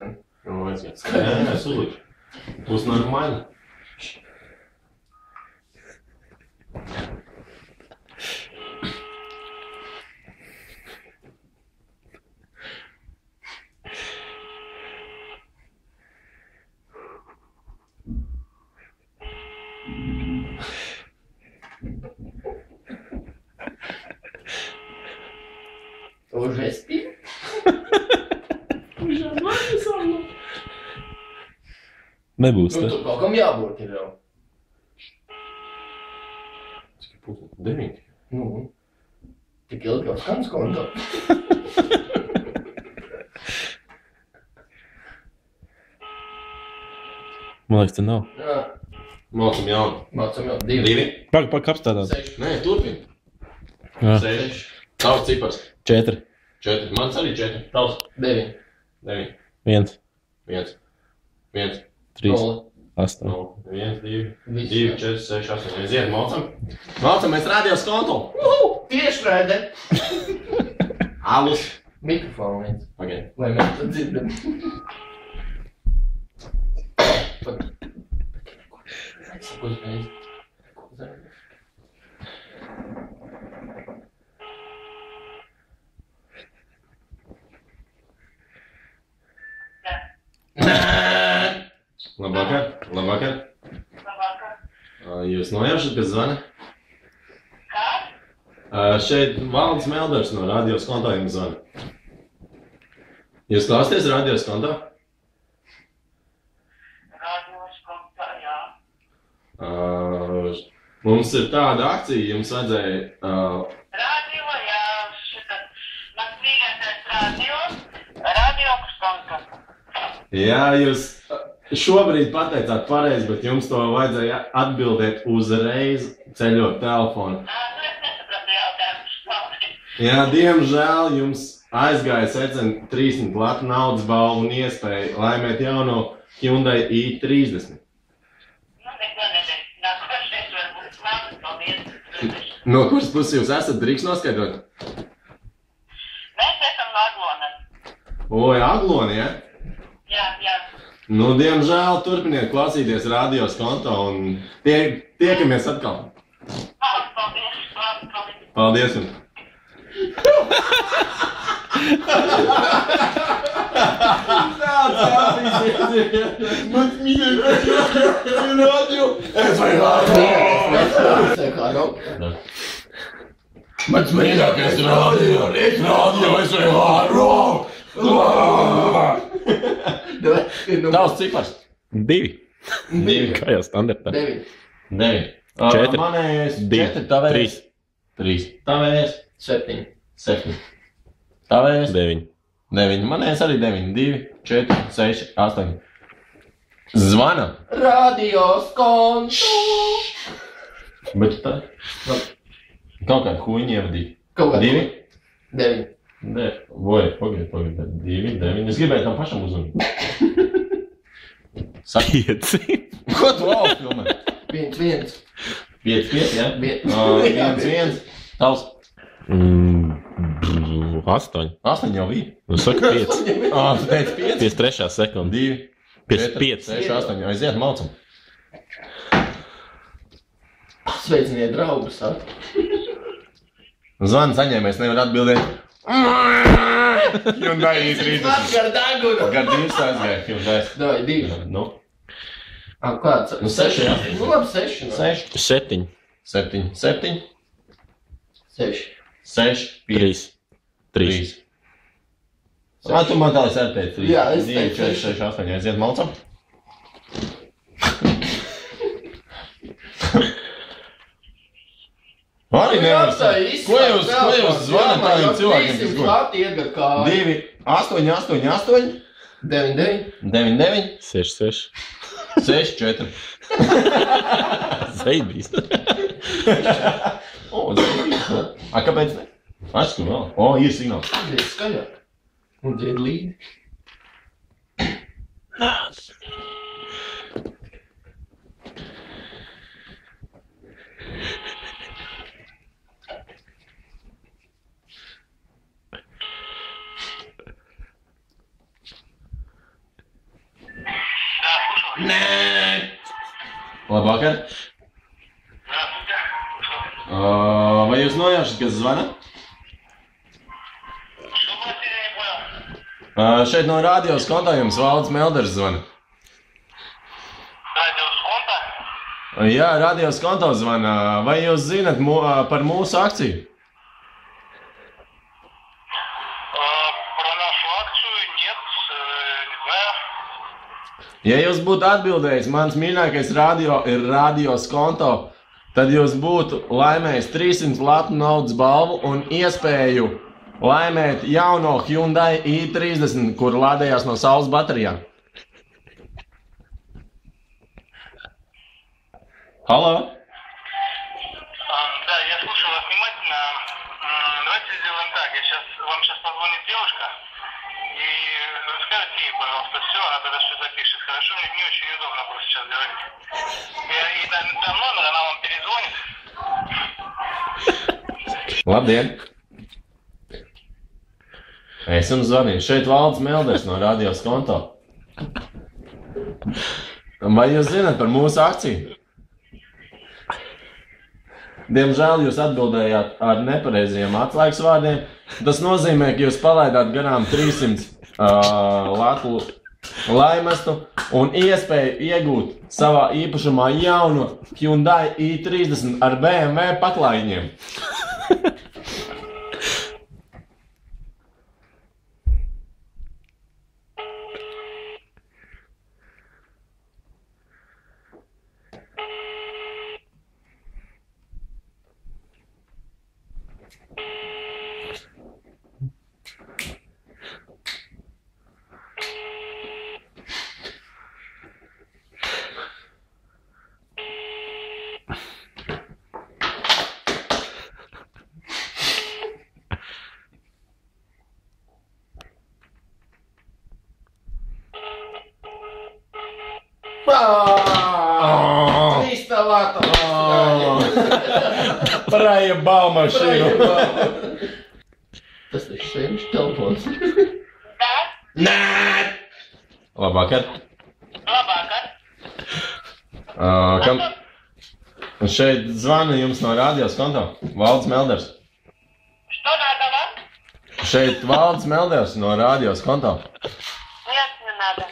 Nē, sūdzu. Būs normāli. Уже спим? Уже нормально со мной. Nebūs Nu, tā. tur kaut kam jābūt ir jau. Cik ir pusdien? 9. Nu, tik ilgi jau skans konto. Man liekas, te nav. Jā, Mācam jaunu. mācam jau 2. 2. Pak apstādāt. 6. Nē, turpin. Jā. 6. Tavs cipars. 4, 4. Mans arī 4. Tavs. 9. 9. 1, 1. 1. 3, 0. 8. 1, 2, Viss. 2, 4, 6, 8. Aiziet, mācam. Mācam, mēs rādījos konto. Tiešraidē. Alus. Mikrofonu viens. Pagaid. Lai mēs to dzirdam. Ko uzreiz? Ko uzreiz? Labvakar. Labvakar. Jūs nojaušat, kas zvana? Šeit Valdis Melders no radios konto jums zvana. Jūs klausāties radios konto? Mums ir tāda akcija, jums vajadzēja... Radio, jā, šitas mans mīļākais radio konta. Jā, jūs šobrīd pateicāt pareizi, bet jums to vajadzēja atbildēt uzreiz ceļot telefonu. Nu, es nesapratu jautājumus. Jā, diemžēl jums aizgāja secen 300 latu naudas balvu un iespēju laimēt jauno Hyundai i30. Nu, neko nedēļ. Nākošais varbūt slavas, paldies. No kuras puses jūs esat, drīkst noskaidrot? Mēs esam Aglonā. Oi, Agloni, ja? Jā, jā. Nu, diemžēl turpiniet klausīties radios konto un tiekamies atkal. Paldies, labi, paldies. Paldies jums! Mans mīļākais radio! Es vai Mans mīļākais radio! Es radio! Es vai Tavs cipars? 2. 2. Kā jau standartā. 9. 9. 4. Manējais 2. 4. Tavējais 3. Tavējais 7. 7. Tavējais 9. 9. Manējais arī 9. 2, 4, 6, 8. Zvana. Radios konto. Bet tā. Kaut kā huiņi ievadīt. Kaut kā 2. 9. Nē, vai, pagaid. 2, 9. Es gribēju tam pašam uzmanīt. 5. Ko tu vēl filmē? 1. 5, 5, jā? 1, 1. Tavs. 8. 8 jau bija. Nu, saka 5. Tu teici 5. 53. sekunde. 2, 5. 6, 8. Aiziet, maucam. Sveiciniet draugus. Zvanu saņēmējs nevar atbildēt. Hyundai i30. Gar degunu. Gar 2 aizgāja Hyundai. Davai, 2. Nu, Kāds? Nu, 6, jā. Nu, labi, 6. 6. 7. 7, 7, 6. 6, 3. 3. 3. Tu man tālāk arī teici 3. Jā, es 2, teicu 4, 6, 8. Aiziet, malcam. Arī nevar saprast. Ko jūs zvanāt tādiem cilvēkiem, kas guļ? 2, 8, 8, 8, 9, 9. 9, 9, 6, 6. 6, 4. Zaibīs. O, kāpēc ne? Aizsku vēl. O, ir signāls. Dzied skaļāk. Un dzied līdzi. Labvakar. Vai jūs nojaušat, kas zvana? Šeit no radios kontā jums Valdis Melders zvana. Radios kontā? Jā, radios konto zvana. Vai jūs zinat par mūsu akciju? Про нашу акцию нет, не знаю. Ja jūs būtu atbildējis, mans mīļākais radio ir radios konto, tad jūs būtu laimējis 300 latu naudas balvu un iespēju laimēt jauno Hyundai i30, kur lādējās no saules baterijām. Halo? Да, я слушаю вас внимательно. Давайте сделаем так. Вам сейчас позвонит девушка. И скажите ей, пожалуйста, все, она тогда все запишет. Хорошо? Мне не очень удобно просто сейчас говорить. И дам номер, она вам перезвонит. Labdien! Es jums zvanīju. Šeit Valdis Melders no radios konto. Vai jūs zināt par mūsu akciju? Diemžēl jūs atbildējāt ar nepareiziem atslēgas vārdiem. Tas nozīmē, ka jūs palaidāt garām 300 latu laimestu un iespēju iegūt savā īpašumā jaunu Hyundai i30 ar BMW paklājiņiem. Проебал машину. Tas taču sēņš telefons. Да? Nē! Labvakar. Labvakar. Šeit zvana jums no radios konto. Valdis Melders. Что надо вам? Šeit Valdis Melders no radios konto. Нет, не надо.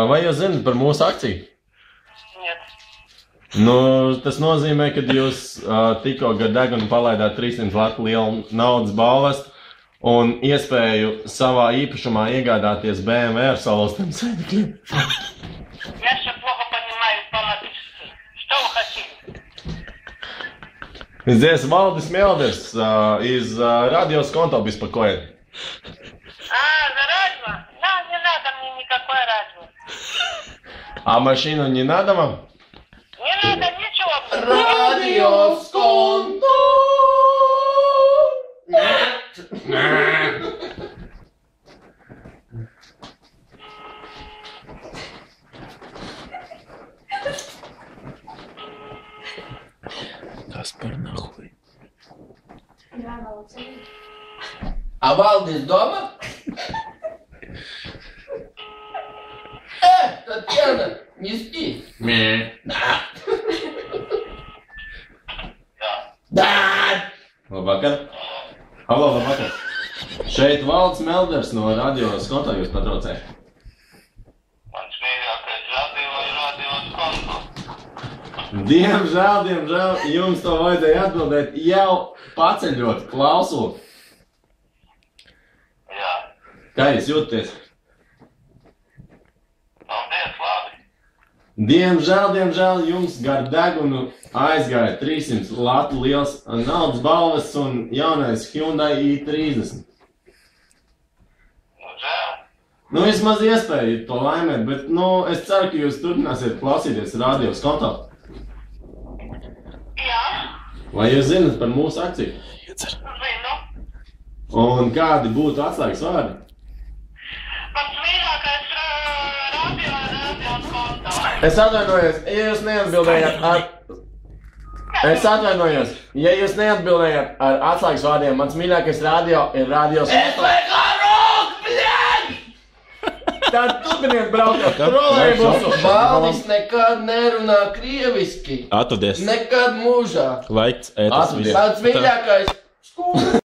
Vai jūs zinat par mūsu akciju? Нет. Nu, tas nozīmē, ka jūs tikko gar degunu palaidāt 300 latu lielu naudas balvestu un iespēju savā īpašumā iegādāties BMW ar salauztiem sēdekļiem. Я еще плохо понимаю по-латышски. Что вы хотите? Здесь Valdis Melders из radios konto беспокоит. За радио? Да, не надо мне никакое радио. А машину не надо вам? Не надо ничего. Radios konto! Kaspar, nahuj. А Валдис дома? Татьяна, не спи. Да. Labvakar. Halo, labvakar. Šeit Valdis Melders no radios konto jūs patraucēja. Mans mīļākais radio ir radios konto. Diemžēl, jums to vajadzēja atbildēt jau paceļot, klausot. Jā. Kā jūs jūtaties? Paldies, labi. Diemžēl jums gar degunu aizgāja 300 latu liels naudas balvas un jaunais Hyundai i30. Žēl. Nu, vismaz iespēju to laimēt, bet, es ceru, ka jūs turpināsiet klausīties radios konto. Jā. Vai jūs zinat par mūsu akciju? Zinu. Un kādi būtu atslēgas vārdi? Mans mīļākais radio ir radios konto. Es atvainojos, ja jūs neatbildējāt ar... ja jūs neatbildējāt ar atslēgas vārdiem, mans mīļākais radio ir radios konto. Это горох, блядь! Tad turpiniet braukt ar trolejbusu. Valdis nekad nerunā krieviski. Atvadies. Nekad mūžā. Laiks ētas Atvadies. viss. Pats mīļākais.